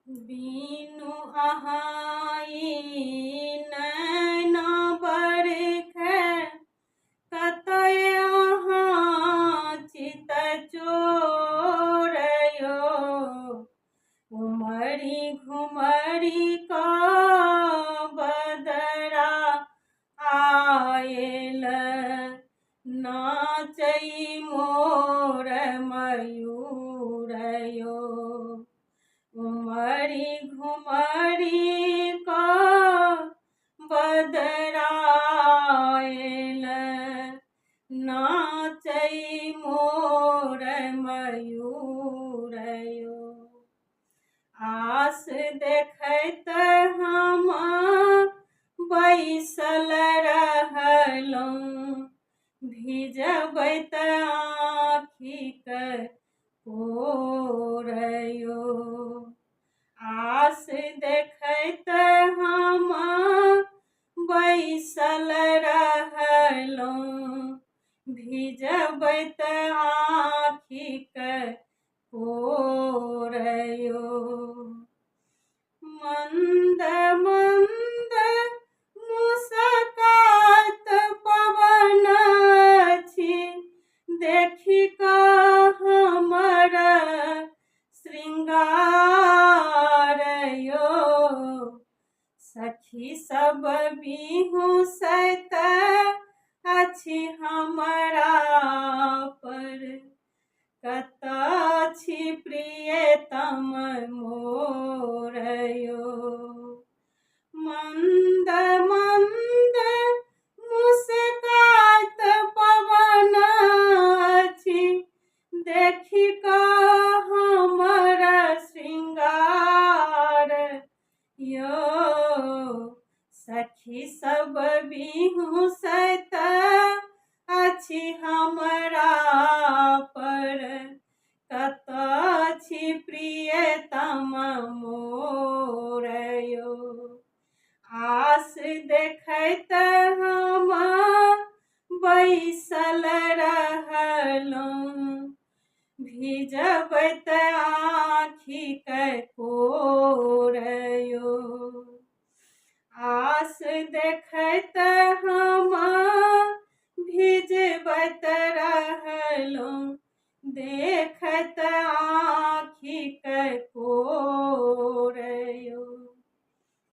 बीनु अहाई नैना बरखै कतय अहाँ चित चोरयो। उमरी घुमरी कऽ बदरा आयल नाचै मोर मयूरयो। उमरी घुमरी कऽ बदरा आयल नाचै मोर मयूरयो। आस देखैत हम बैसल रहलहुँ भिजबैत आँखिक कोरयो। आस देखैत हम बैसल रहलहुँ भिजबैत आँखिक कोरयो। मंद मंद मुस्कात पवन अछि देखि कऽ हमर श्रृंगारयो। सखी सब बिहुसैत अछि हमरा पर कतऽ छी प्रियतम मोरयो। मंद मंद मुस्कात पवन अछि देखि कऽ हमर श्रृंगारयो। सखी सब बिहुसैत अछि हमरा पर कतऽ छी प्रियतम मोरयो। आस देखैत हम बैसल रहलहुँ भिजबैत आँखिक कोरयो। आस देखैत हम भिजबैत रहलहुँ देखैत आँखिक कोरयो।